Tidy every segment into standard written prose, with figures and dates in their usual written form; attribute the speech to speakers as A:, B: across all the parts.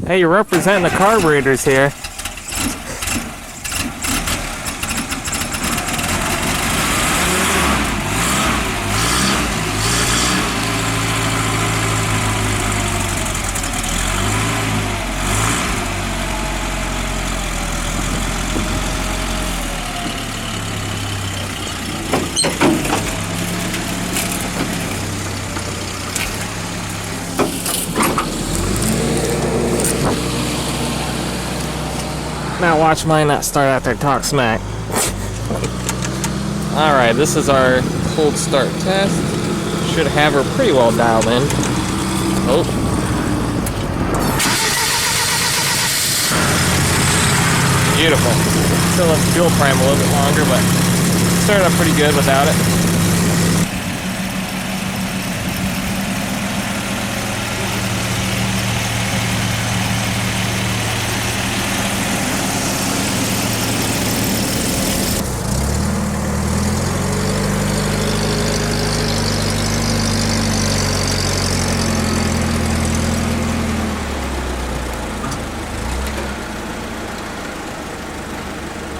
A: Hey, you're representing the carburetors here. Now watch mine not start after I talk smack. Alright, this is our cold start test. Should have her pretty well dialed in. Oh. Beautiful. Still have to fuel prime a little bit longer, but started up pretty good without it.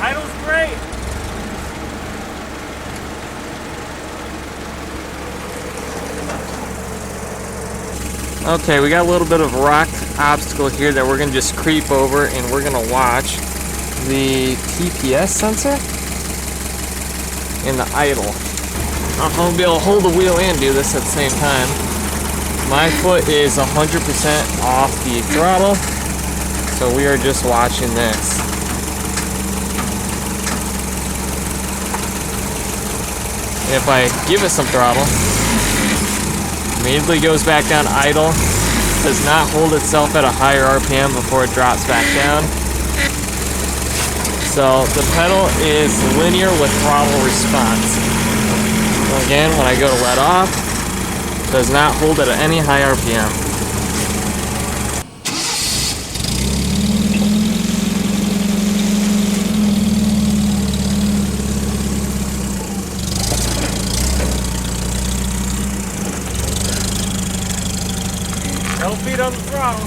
A: Idle's great. Okay, we got a little bit of rock obstacle here that we're gonna just creep over, and we're gonna watch the TPS sensor and the idle. I'm gonna be able to hold the wheel and do this at the same time. My foot is 100% off the throttle, so we are just watching this. If I give it some throttle, immediately goes back down idle, does not hold itself at a higher RPM before it drops back down. So the pedal is linear with throttle response. So again, when I go to let off, does not hold at any high RPM. No feet on the throttle.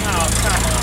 A: Oh, come on.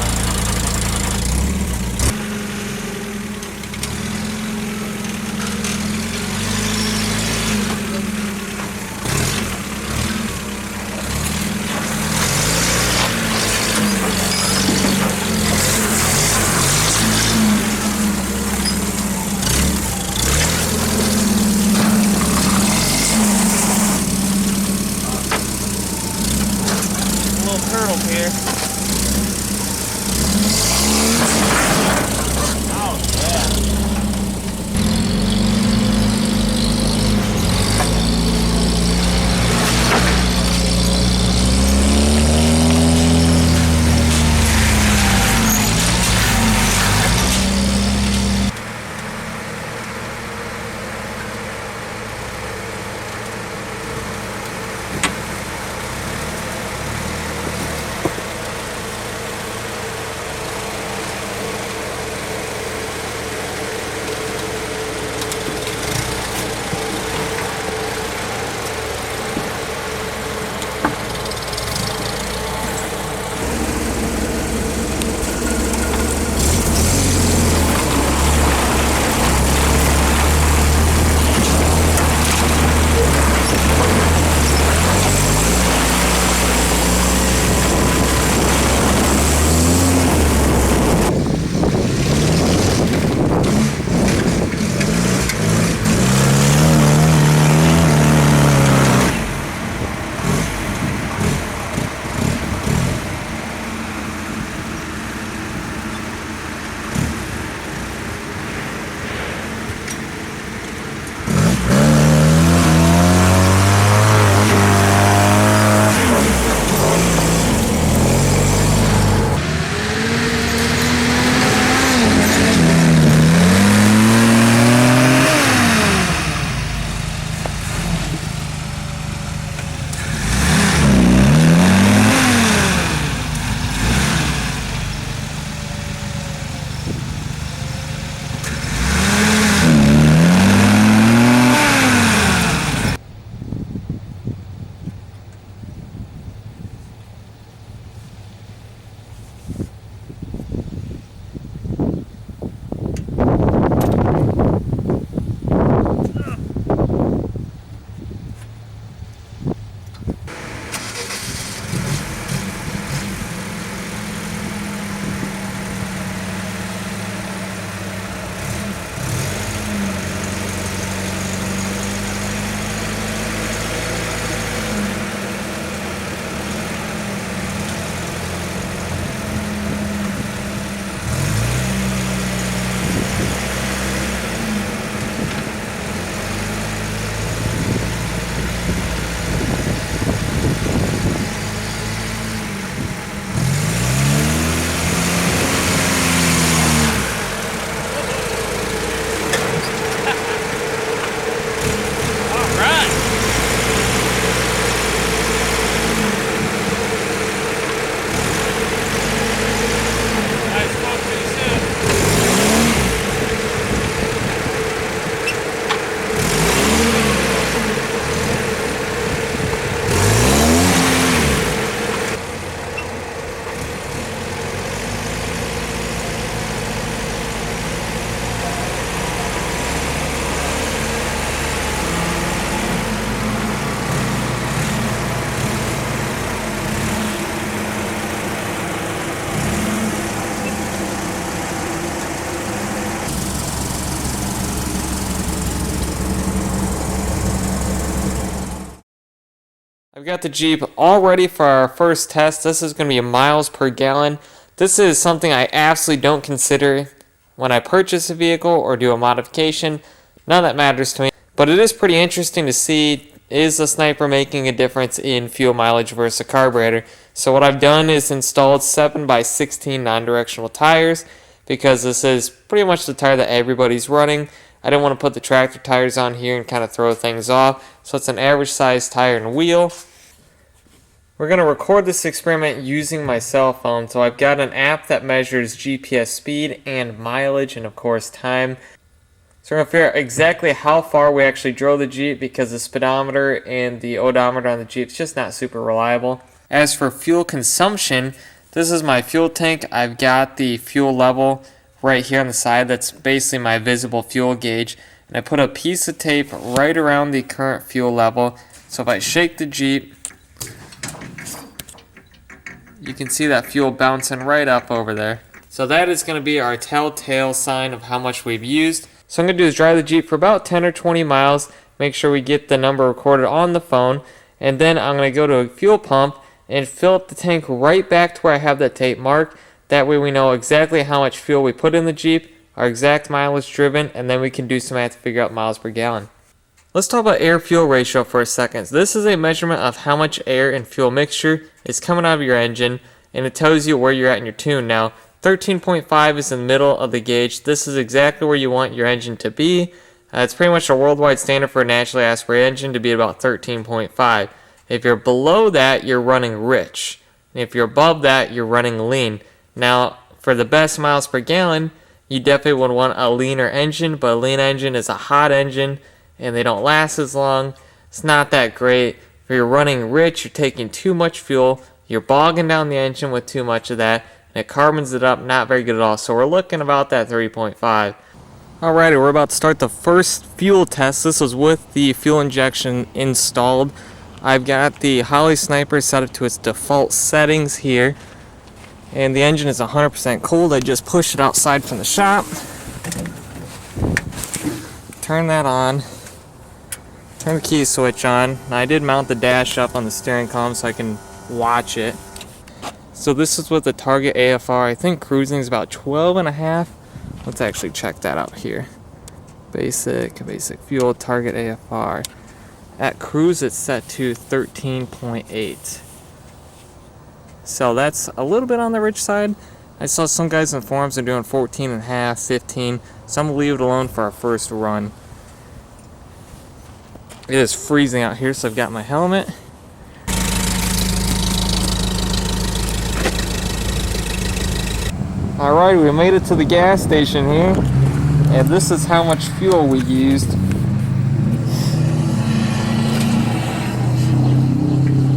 A: I've got the Jeep all ready for our first test. This is going to be miles per gallon. This is something I absolutely don't consider when I purchase a vehicle or do a modification. None of that matters to me. But it is pretty interesting to see, is the Sniper making a difference in fuel mileage versus a carburetor? So what I've done is installed 7x16 non-directional tires, because this is pretty much the tire that everybody's running. I didn't want to put the tractor tires on here and kind of throw things off. So it's an average size tire and wheel. We're going to record this experiment using my cell phone. So I've got an app that measures GPS speed and mileage and of course time. So we're going to figure out exactly how far we actually drove the Jeep, because the speedometer and the odometer on the Jeep is just not super reliable. As for fuel consumption, this is my fuel tank. I've got the fuel level right here on the side. That's basically my visible fuel gauge. And I put a piece of tape right around the current fuel level. So if I shake the Jeep, you can see that fuel bouncing right up over there. So that is going to be our telltale sign of how much we've used. So I'm going to do is drive the Jeep for about 10 or 20 miles, make sure we get the number recorded on the phone, and then I'm going to go to a fuel pump and fill up the tank right back to where I have that tape marked. That way we know exactly how much fuel we put in the Jeep, our exact mileage driven, and then we can do some math to figure out miles per gallon. Let's talk about air-fuel ratio for a second. So this is a measurement of how much air and fuel mixture is coming out of your engine, and it tells you where you're at in your tune. Now, 13.5 is in the middle of the gauge. This is exactly where you want your engine to be. It's pretty much a worldwide standard for a naturally aspirated engine to be about 13.5. If you're below that, you're running rich. And if you're above that, you're running lean. Now, for the best miles per gallon, you definitely would want a leaner engine, but a lean engine is a hot engine, and they don't last as long. It's not that great. If you're running rich, you're taking too much fuel, you're bogging down the engine with too much of that, and it carbons it up, not very good at all. So we're looking about that 3.5. Alrighty, we're about to start the first fuel test. This was with the fuel injection installed. I've got the Holley Sniper set up to its default settings here, and the engine is 100% cold. I just pushed it outside from the shop. Turn that on. Turn the key switch on. Now I did mount the dash up on the steering column so I can watch it. So this is with the Target AFR. I think cruising is about 12.5. Let's actually check that out here. Basic fuel, Target AFR. At cruise it's set to 13.8. So that's a little bit on the rich side. I saw some guys in the forums are doing 14.5, 15. So I'm gonna leave it alone for our first run. It is freezing out here, so I've got my helmet. Alright, we made it to the gas station here, and this is how much fuel we used.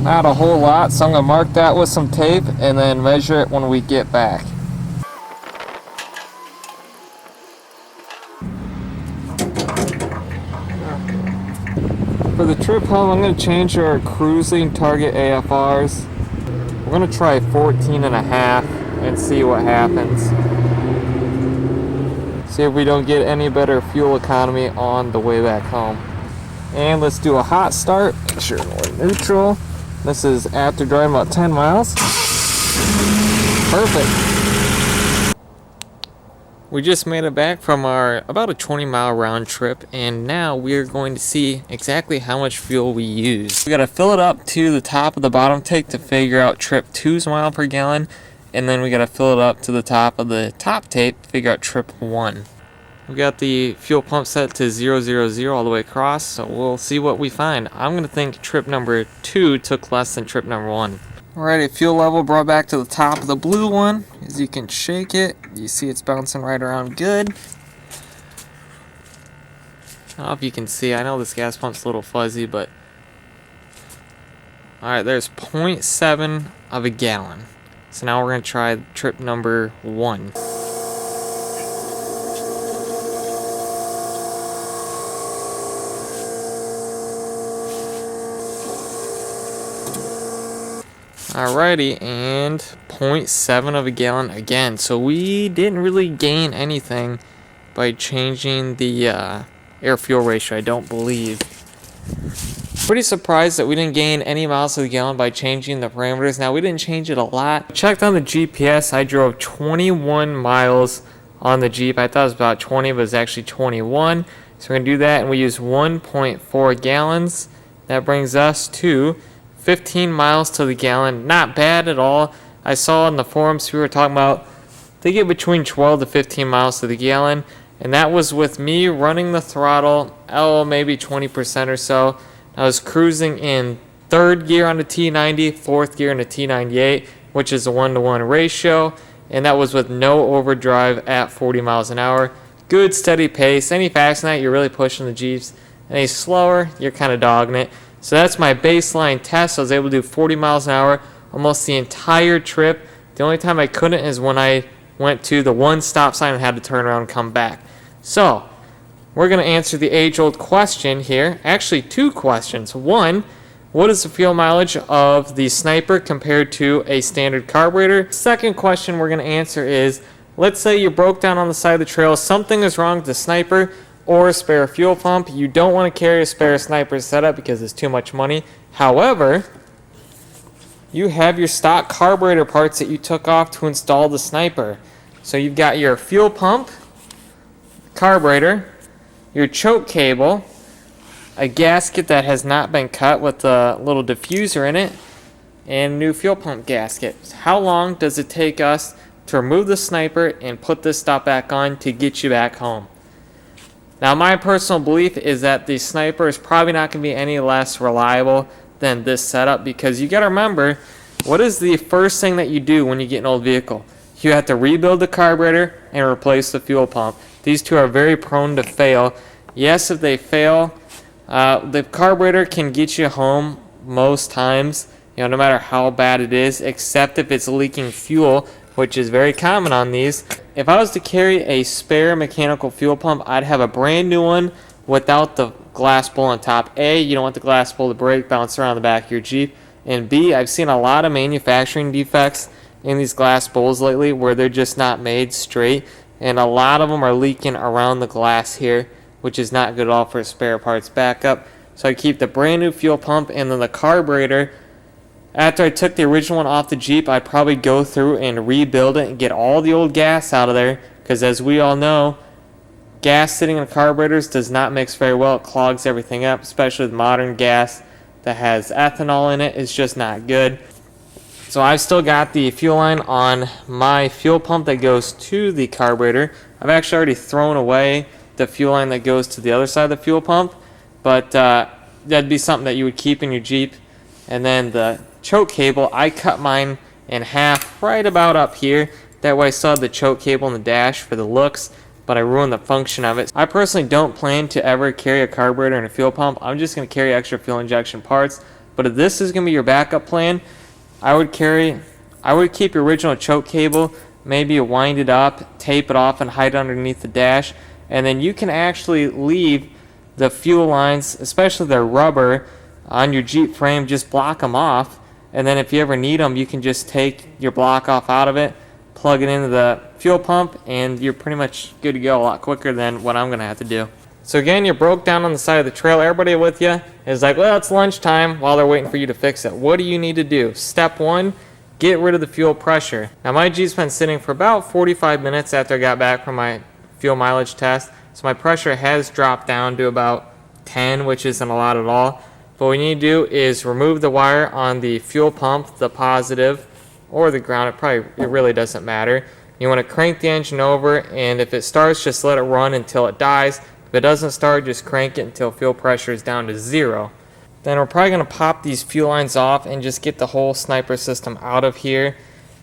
A: Not a whole lot, so I'm going to mark that with some tape and then measure it when we get back. For the trip home, I'm going to change our cruising Target AFRs. We're going to try 14.5 and see what happens. See if we don't get any better fuel economy on the way back home. And let's do a hot start. Make sure we're neutral. This is after driving about 10 miles. Perfect. We just made it back from our about a 20-mile round trip, and now we're going to see exactly how much fuel we used. We got to fill it up to the top of the bottom tank to figure out trip 2's mile per gallon, and then we got to fill it up to the top of the top tape to figure out trip 1. We got the fuel pump set to 000 all the way across, so we'll see what we find. I'm going to think trip number 2 took less than trip number 1. Alrighty, fuel level brought back to the top of the blue one. As you can shake it, you see it's bouncing right around good. I don't know if you can see, I know this gas pump's a little fuzzy, but... Alright, there's 0.7 of a gallon. So now we're going to try trip number 1. Alrighty, and 0.7 of a gallon again. So we didn't really gain anything by changing the air-fuel ratio, I don't believe. Pretty surprised that we didn't gain any miles to the gallon by changing the parameters. Now, we didn't change it a lot. Checked on the GPS. I drove 21 miles on the Jeep. I thought it was about 20, but it's actually 21. So we're going to do that, and we use 1.4 gallons. That brings us to 15 miles to the gallon. Not bad at all. I saw in the forums we were talking about they get between 12 to 15 miles to the gallon, and that was with me running the throttle, maybe 20% or so. I was cruising in third gear on the T90, fourth gear in the T98, which is a 1-to-1 ratio, and that was with no overdrive at 40 miles an hour. Good steady pace. Any faster than that, you're really pushing the Jeeps. Any slower, you're kind of dogging it. So that's my baseline test. I was able to do 40 miles an hour almost the entire trip. The only time I couldn't is when I went to the one stop sign and had to turn around and come back. So we're going to answer the age-old question here. Actually, two questions. One, what is the fuel mileage of the Sniper compared to a standard carburetor? Second question we're going to answer is, let's say you broke down on the side of the trail, something is wrong with the Sniper or a spare fuel pump. You don't want to carry a spare Sniper setup because it's too much money. However, you have your stock carburetor parts that you took off to install the Sniper. So you've got your fuel pump, carburetor, your choke cable, a gasket that has not been cut with a little diffuser in it, and a new fuel pump gasket. How long does it take us to remove the Sniper and put this stuff back on to get you back home? Now, my personal belief is that the Sniper is probably not going to be any less reliable than this setup, because you got to remember, what is the first thing that you do when you get an old vehicle? You have to rebuild the carburetor and replace the fuel pump. These two are very prone to fail. Yes, if they fail, the carburetor can get you home most times, no matter how bad it is, except if it's leaking fuel, which is very common on these. If I was to carry a spare mechanical fuel pump, I'd have a brand new one without the glass bowl on top. A, you don't want the glass bowl to break, bounce around the back of your Jeep. And B, I've seen a lot of manufacturing defects in these glass bowls lately where they're just not made straight. And a lot of them are leaking around the glass here, which is not good at all for a spare parts backup. So I keep the brand new fuel pump, and then the carburetor. After I took the original one off the Jeep, I'd probably go through and rebuild it and get all the old gas out of there, because as we all know, gas sitting in carburetors does not mix very well. It clogs everything up, especially with modern gas that has ethanol in it. It's just not good. So I've still got the fuel line on my fuel pump that goes to the carburetor. I've actually already thrown away the fuel line that goes to the other side of the fuel pump, but that'd be something that you would keep in your Jeep. And then the choke cable, I cut mine in half right about up here. That way I still have the choke cable in the dash for the looks, but I ruined the function of it. I personally don't plan to ever carry a carburetor and a fuel pump. I'm just going to carry extra fuel injection parts. But if this is going to be your backup plan, I would keep your original choke cable, maybe wind it up, tape it off, and hide it underneath the dash. And then you can actually leave the fuel lines, especially the rubber, on your Jeep frame, just block them off. And then if you ever need them, you can just take your block off out of it, plug it into the fuel pump, and you're pretty much good to go a lot quicker than what I'm going to have to do. So again, you broke down on the side of the trail. Everybody with you is like, well, it's lunchtime while they're waiting for you to fix it. What do you need to do? Step one, get rid of the fuel pressure. Now, my Jeep's been sitting for about 45 minutes after I got back from my fuel mileage test. So my pressure has dropped down to about 10, which isn't a lot at all. But what we need to do is remove the wire on the fuel pump, the positive or the ground. It really doesn't matter. You want to crank the engine over, and if it starts, just let it run until it dies. If it doesn't start, just crank it until fuel pressure is down to 0. Then we're probably going to pop these fuel lines off and just get the whole Sniper system out of here.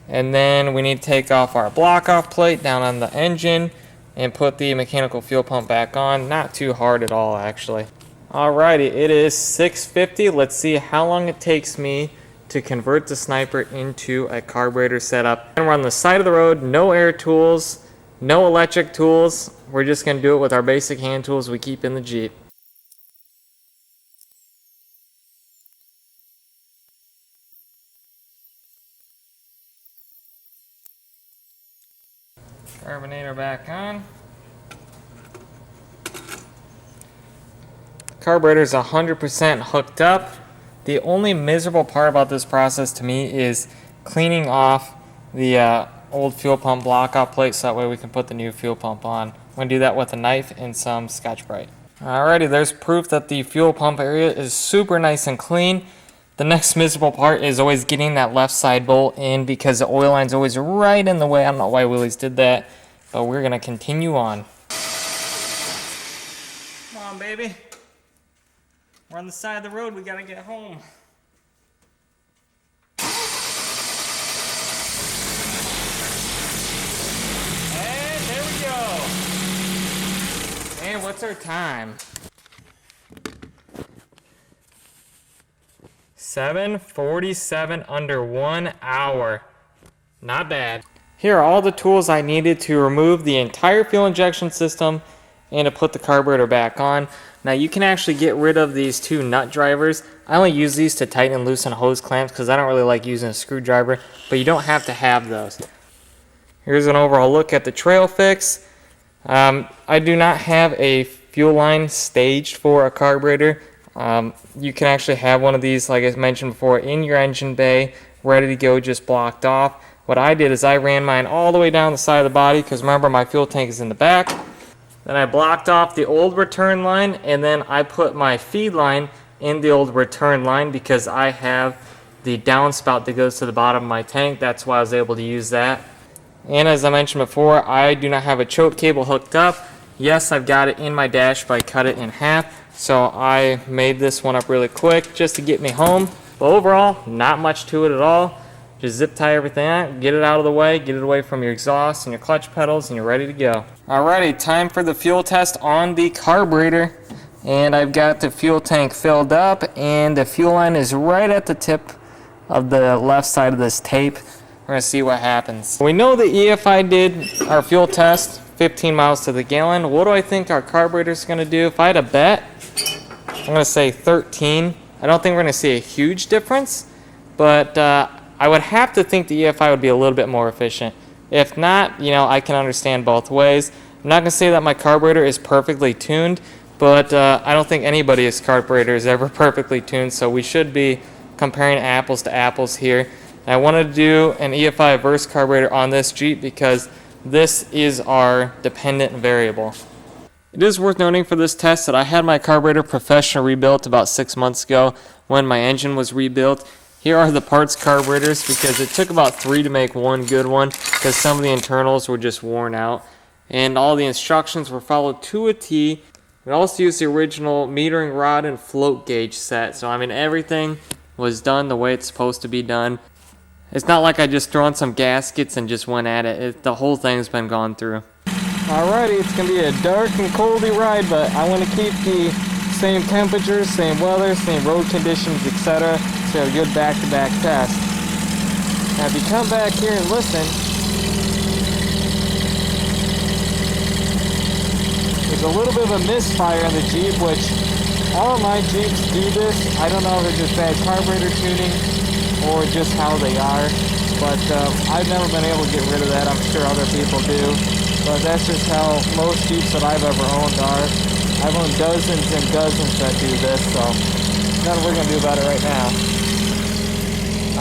A: And then we need to take off our block off plate down on the engine and put the mechanical fuel pump back on. Not too hard at all, actually. Alrighty, it is 6:50. Let's see how long it takes me to convert the Sniper into a carburetor setup. And we're on the side of the road, no air tools, no electric tools. We're just going to do it with our basic hand tools we keep in the Jeep. Carburetor back on. Carburetor is 100% hooked up. The only miserable part about this process to me is cleaning off the old fuel pump block-off plate so that way we can put the new fuel pump on. I'm going to do that with a knife and some Scotch-Brite. Alrighty, there's proof that the fuel pump area is super nice and clean. The next miserable part is always getting that left side bolt in because the oil line's always right in the way. I don't know why Willys did that, but we're going to continue on. Come on, baby. We're on the side of the road. We got to get home. And there we go. And what's our time? 7:47 under 1 hour. Not bad. Here are all the tools I needed to remove the entire fuel injection system and to put the carburetor back on. Now you can actually get rid of these two nut drivers. I only use these to tighten and loosen hose clamps because I don't really like using a screwdriver, but you don't have to have those. Here's an overall look at the trail fix. I do not have a fuel line staged for a carburetor. You can actually have one of these, like I mentioned before, in your engine bay, ready to go, just blocked off. What I did is I ran mine all the way down the side of the body because remember my fuel tank is in the back. Then I blocked off the old return line, and then I put my feed line in the old return line because I have the downspout that goes to the bottom of my tank. That's why I was able to use that. And as I mentioned before, I do not have a choke cable hooked up. Yes, I've got it in my dash, but I cut it in half. So I made this one up really quick just to get me home. But overall, not much to it at all. Just zip tie everything out, get it out of the way, get it away from your exhaust and your clutch pedals, and you're ready to go. Alrighty, time for the fuel test on the carburetor. And I've got the fuel tank filled up, and the fuel line is right at the tip of the left side of this tape. We're going to see what happens. We know the EFI did our fuel test, 15 miles to the gallon. What do I think our carburetor is going to do? If I had a bet, I'm going to say 13. I don't think we're going to see a huge difference, but I would have to think the EFI would be a little bit more efficient. If not, you know, I can understand both ways. I'm not going to say that my carburetor is perfectly tuned, but I don't think anybody's carburetor is ever perfectly tuned, so we should be comparing apples to apples here. And I wanted to do an EFI versus carburetor on this Jeep because this is our dependent variable. It is worth noting for this test that I had my carburetor professionally rebuilt about 6 months ago when my engine was rebuilt. Here are the parts carburetors because it took about 3 to make one good one because some of the internals were just worn out. And all the instructions were followed to a T. We also used the original metering rod and float gauge set. So I mean everything was done the way it's supposed to be done. It's not like I just threw on some gaskets and just went at it. The whole thing's been gone through. Alrighty, it's going to be a dark and coldy ride, but I want to keep the same temperatures, same weather, same road conditions, etc. So a good back-to-back test. Now if you come back here and listen, there's a little bit of a misfire on the Jeep, which all of my Jeeps do this. I don't know if it's just bad carburetor tuning or just how they are, but I've never been able to get rid of that. I'm sure other people do, but that's just how most Jeeps that I've ever owned are. I've owned dozens and dozens that do this, so nothing we're going to do about it right now.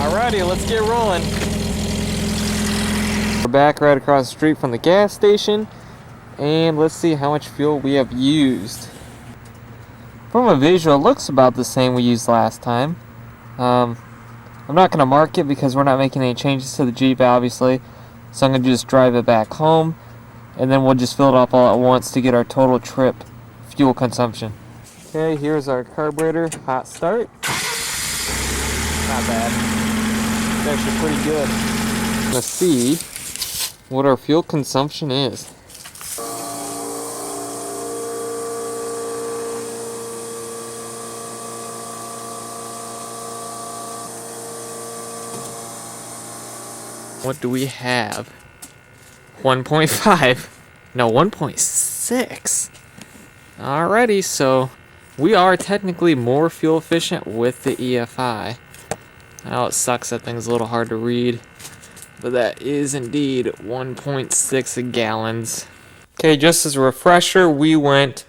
A: Alrighty, let's get rolling. We're back right across the street from the gas station, and let's see how much fuel we have used. From a visual, it looks about the same we used last time. I'm not going to mark it because we're not making any changes to the Jeep, obviously. So I'm going to just drive it back home, and then we'll just fill it up all at once to get our total trip fuel consumption. Okay, here's our carburetor hot start. Not bad. It's actually pretty good. Let's see what our fuel consumption is. What do we have? 1.5. No, 1.6. Alrighty, so we are technically more fuel efficient with the EFI. I know it sucks, that thing's a little hard to read, but that is indeed 1.6 gallons. Okay, just as a refresher, we went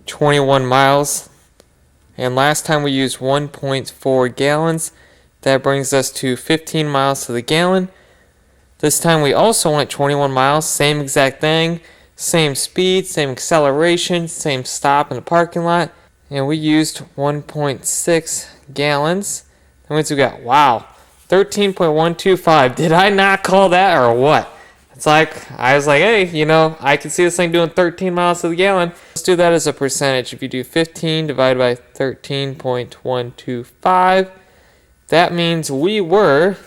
A: 21 miles And last time we used 1.4 gallons. That brings us to 15 miles to the gallon. This time we also went 21 miles, same exact thing, same speed, same acceleration, same stop in the parking lot, and we used 1.6 gallons. That means we got, wow, 13.125. Did I not call that or what? It's like, I was like, hey, you know, I can see this thing doing 13 miles to the gallon. Let's do that as a percentage. If you do 15 divided by 13.125, that means we were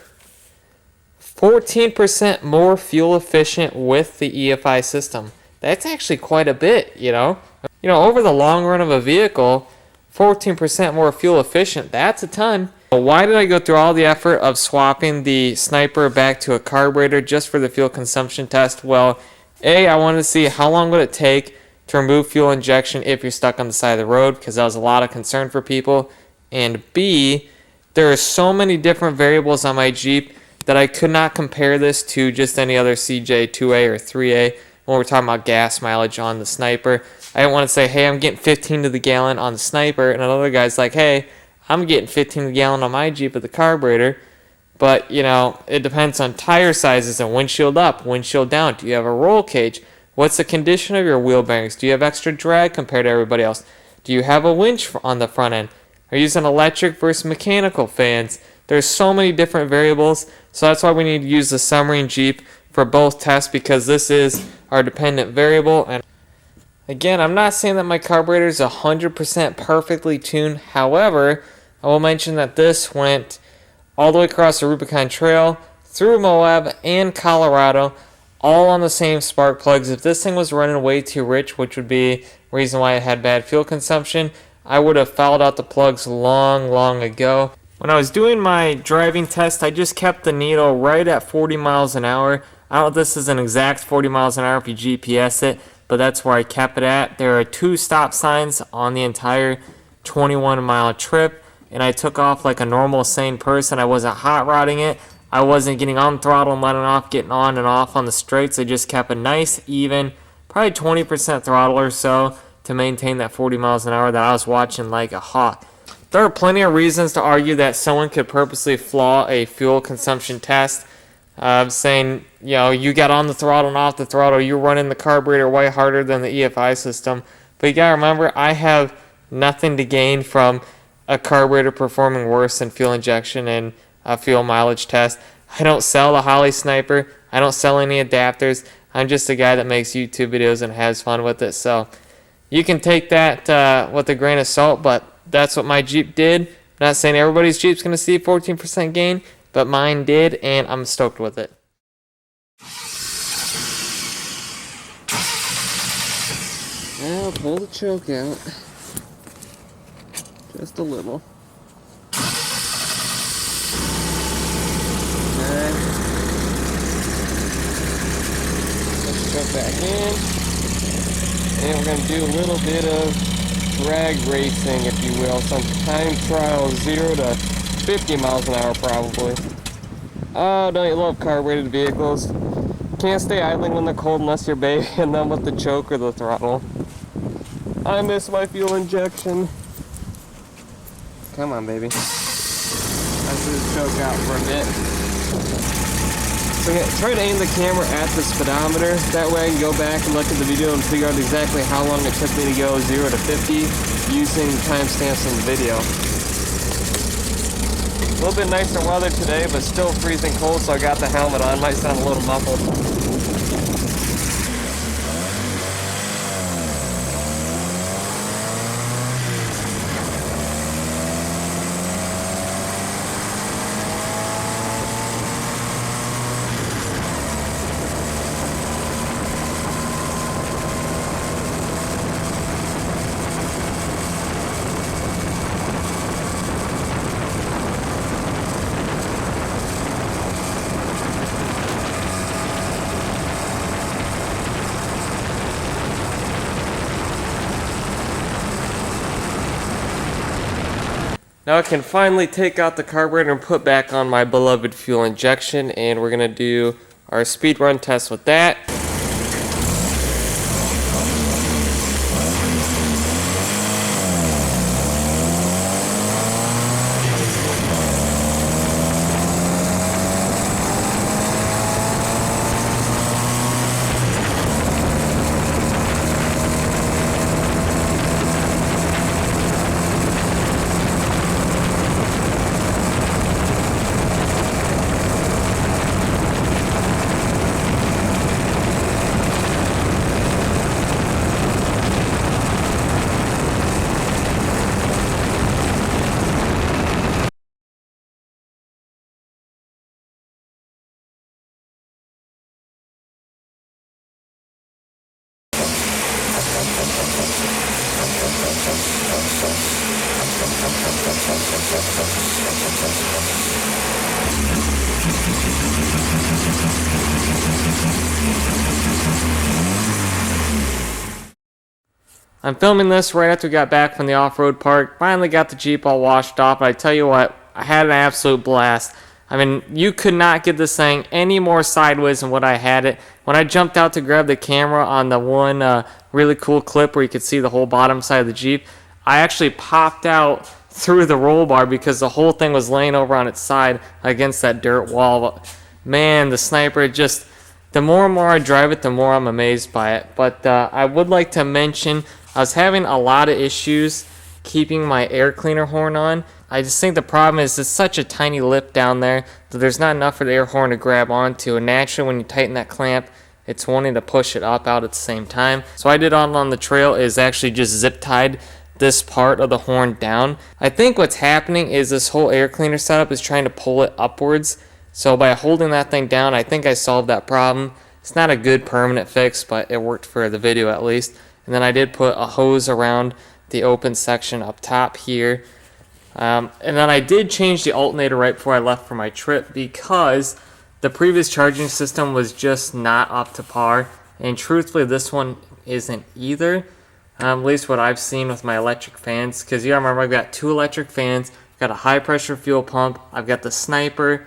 A: 14% more fuel efficient with the EFI system. That's actually quite a bit, you know. Over the long run of a vehicle, 14% more fuel efficient, that's a ton. Why did I go through all the effort of swapping the Sniper back to a carburetor just for the fuel consumption test? Well, A, I wanted to see how long would it take to remove fuel injection if you're stuck on the side of the road, because that was a lot of concern for people. And B, there are so many different variables on my Jeep that I could not compare this to just any other CJ 2A or 3A when we're talking about gas mileage on the Sniper. I didn't want to say, hey, I'm getting 15 to the gallon on the Sniper, and another guy's like, hey, I'm getting 15 to the gallon on my Jeep with the carburetor. But, you know, it depends on tire sizes and windshield up, windshield down. Do you have a roll cage? What's the condition of your wheel bearings? Do you have extra drag compared to everybody else? Do you have a winch on the front end? Are you using electric versus mechanical fans? There's so many different variables, so that's why we need to use the submarine Jeep for both tests, because this is our dependent variable. And again, I'm not saying that my carburetor is 100% perfectly tuned. However, I will mention that this went all the way across the Rubicon Trail, through Moab and Colorado, all on the same spark plugs. If this thing was running way too rich, which would be the reason why it had bad fuel consumption, I would have fouled out the plugs long ago. When I was doing my driving test, I just kept the needle right at 40 miles an hour. I don't know if this is an exact 40 miles an hour if you GPS it, but that's where I kept it at. There are 2 stop signs on the entire 21-mile trip, and I took off like a normal, sane person. I wasn't hot rodding it. I wasn't getting on throttle and letting off, getting on and off on the straights. I just kept a nice, even, probably 20% throttle or so to maintain that 40 miles an hour that I was watching like a hawk. There are plenty of reasons to argue that someone could purposely flaw a fuel consumption test. Saying, you know, you got on the throttle and off the throttle, you're running the carburetor way harder than the EFI system. But you gotta remember, I have nothing to gain from a carburetor performing worse than fuel injection and a fuel mileage test. I don't sell the Holley Sniper. I don't sell any adapters. I'm just a guy that makes YouTube videos and has fun with it. So you can take that with a grain of salt, but that's what my Jeep did. I'm not saying everybody's Jeep's going to see 14% gain, but mine did, and I'm stoked with it. I'll pull the choke out. Just a little. Alright. Let's jump back in. And we're going to do a little bit of drag racing, if you will. Some time trial, 0 to 50 miles an hour probably. Oh, don't you love carbureted vehicles? Can't stay idling when they're cold unless you're babying them with the choke or the throttle. I miss my fuel injection. Come on, baby. Let's do the choke out for a bit. So yeah, try to aim the camera at the speedometer. That way I can go back and look at the video and figure out exactly how long it took me to go 0 to 50 using timestamps in the video. A little bit nicer weather today, but still freezing cold, so I got the helmet on. Might sound a little muffled. Now I can finally take out the carburetor and put back on my beloved fuel injection, and we're going to do our speed run test with that. I'm filming this right after we got back from the off-road park. Finally got the Jeep all washed off, and I tell you what, I had an absolute blast. I mean, you could not get this thing any more sideways than what I had it. When I jumped out to grab the camera on the one really cool clip where you could see the whole bottom side of the Jeep, I actually popped out through the roll bar because the whole thing was laying over on its side against that dirt wall. Man, the Sniper just... The more and more I drive it, the more I'm amazed by it. But I would like to mention, I was having a lot of issues keeping my air cleaner horn on. I just think the problem is it's such a tiny lip down there that there's not enough for the air horn to grab onto. And naturally, when you tighten that clamp, it's wanting to push it up out at the same time. So what I did on the trail is actually just zip tied this part of the horn down. I think what's happening is this whole air cleaner setup is trying to pull it upwards. So by holding that thing down, I think I solved that problem. It's not a good permanent fix, but it worked for the video at least. And then I did put a hose around the open section up top here. And then I did change the alternator right before I left for my trip because the previous charging system was just not up to par. And truthfully, this one isn't either. At least what I've seen with my electric fans. Because you gotta remember, I've got two electric fans, I've got a high pressure fuel pump, I've got the Sniper,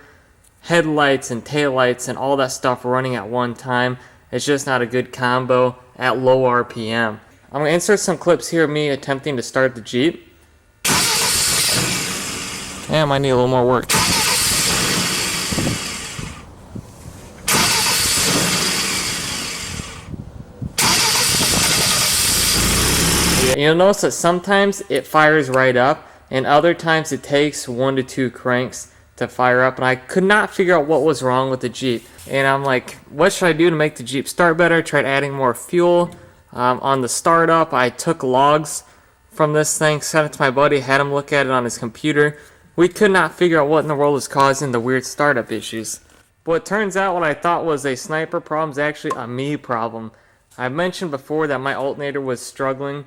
A: headlights and taillights and all that stuff running at one time. It's just not a good combo at low RPM. I'm going to insert some clips here of me attempting to start the Jeep. Yeah, I might need a little more work. You'll notice that sometimes it fires right up and other times it takes 1 to 2 cranks to fire up, and I could not figure out what was wrong with the Jeep. And I'm like, what should I do to make the Jeep start better? Tried adding more fuel. On the startup, I took logs from this thing, sent it to my buddy, had him look at it on his computer. We could not figure out what in the world was causing the weird startup issues. But it turns out what I thought was a Sniper problem is actually a me problem. I mentioned before that my alternator was struggling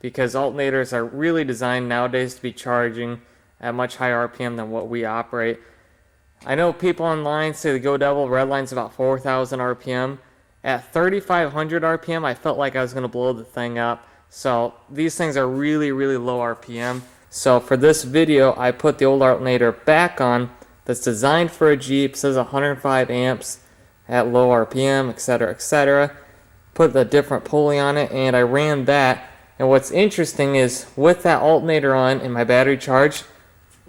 A: because alternators are really designed nowadays to be charging at much higher RPM than what we operate. I know people online say the Go Devil Redline's about 4,000 RPM. At 3,500 RPM, I felt like I was going to blow the thing up. So these things are really, really low RPM. So for this video, I put the old alternator back on that's designed for a Jeep. It says 105 amps at low RPM, etc., etc. Put the different pulley on it, and I ran that. And what's interesting is with that alternator on and my battery charged,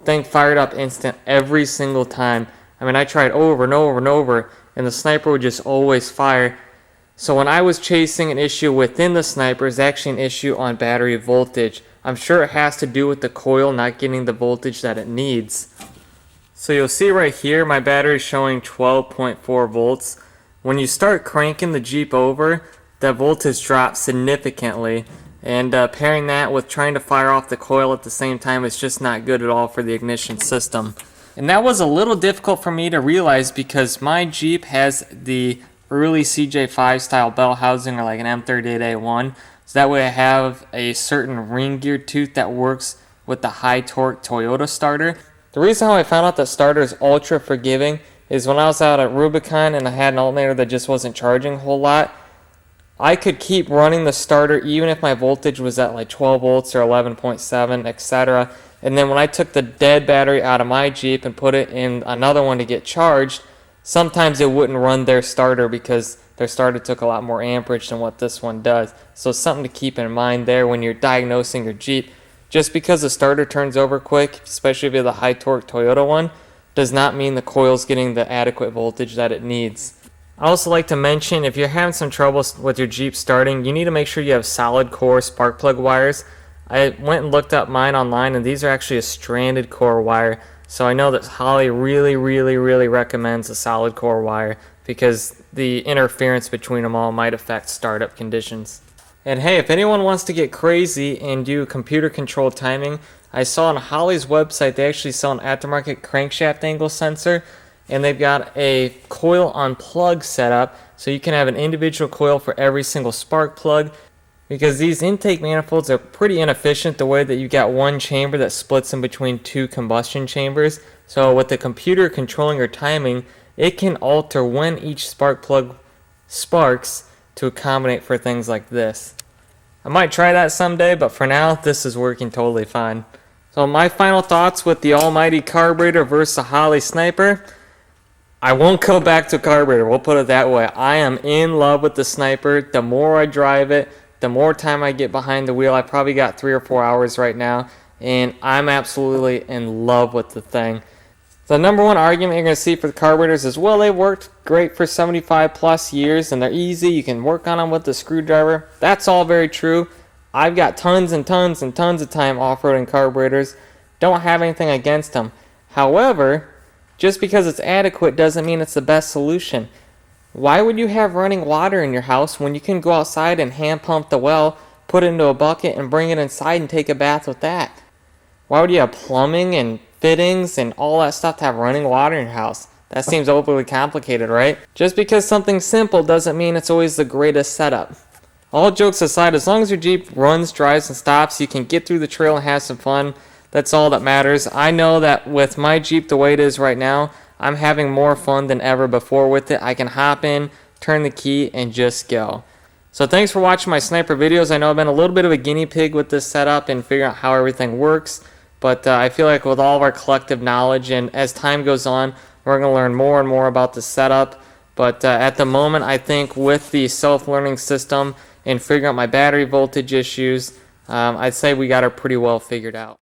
A: thing fired up instant every single time. I mean, I tried over and over and over, and the Sniper would just always fire. So when I was chasing an issue within the Sniper, it's actually an issue on battery voltage. I'm sure it has to do with the coil not getting the voltage that it needs. So you'll see right here, my battery is showing 12.4 volts. When you start cranking the Jeep over, that voltage drops significantly. And pairing that with trying to fire off the coil at the same time is just not good at all for the ignition system. And that was a little difficult for me to realize because my Jeep has the early CJ5 style bell housing or like an M38A1. So that way I have a certain ring gear tooth that works with the high torque Toyota starter. The reason how I found out that starter is ultra forgiving is when I was out at Rubicon and I had an alternator that just wasn't charging a whole lot, I could keep running the starter even if my voltage was at like 12 volts or 11.7, etc. And then when I took the dead battery out of my Jeep and put it in another one to get charged, sometimes it wouldn't run their starter because their starter took a lot more amperage than what this one does. So something to keep in mind there when you're diagnosing your Jeep. Just because the starter turns over quick, especially if you have the high torque Toyota one, does not mean the coil's getting the adequate voltage that it needs. I also like to mention, if you're having some trouble with your Jeep starting, you need to make sure you have solid core spark plug wires. I went and looked up mine online, and these are actually a stranded core wire. So I know that Holley really recommends a solid core wire because the interference between them all might affect startup conditions. And hey, if anyone wants to get crazy and do computer controlled timing, I saw on Holley's website they actually sell an aftermarket crankshaft angle sensor. And they've got a coil on plug setup, so you can have an individual coil for every single spark plug. because these intake manifolds are pretty inefficient the way that you got one chamber that splits in between two combustion chambers. So with the computer controlling your timing, it can alter when each spark plug sparks to accommodate for things like this. I might try that someday, but for now, this is working totally fine. So my final thoughts with the almighty carburetor versus the Holley Sniper. I won't go back to carburetor, we'll put it that way. I am in love with the Sniper. The more I drive it, the more time I get behind the wheel. I probably got 3 or 4 hours right now, and I'm absolutely in love with the thing. The number one argument you're going to see for the carburetors is, well, they worked great for 75 plus years and they're easy. You can work on them with the screwdriver. That's all very true. I've got tons and tons and tons of time off-roading carburetors. Don't have anything against them. However, just because it's adequate doesn't mean it's the best solution. Why would you have running water in your house when you can go outside and hand pump the well, put it into a bucket, and bring it inside and take a bath with that? Why would you have plumbing and fittings and all that stuff to have running water in your house? That seems overly complicated, right? Just because something's simple doesn't mean it's always the greatest setup. All jokes aside, as long as your Jeep runs, drives, and stops, you can get through the trail and have some fun. That's all that matters. I know that with my Jeep the way it is right now, I'm having more fun than ever before with it. I can hop in, turn the key, and just go. So thanks for watching my Sniper videos. I know I've been a little bit of a guinea pig with this setup and figuring out how everything works. But I feel like with all of our collective knowledge and as time goes on, we're going to learn more and more about the setup. But at the moment, I think with the self-learning system and figuring out my battery voltage issues, I'd say we got it pretty well figured out.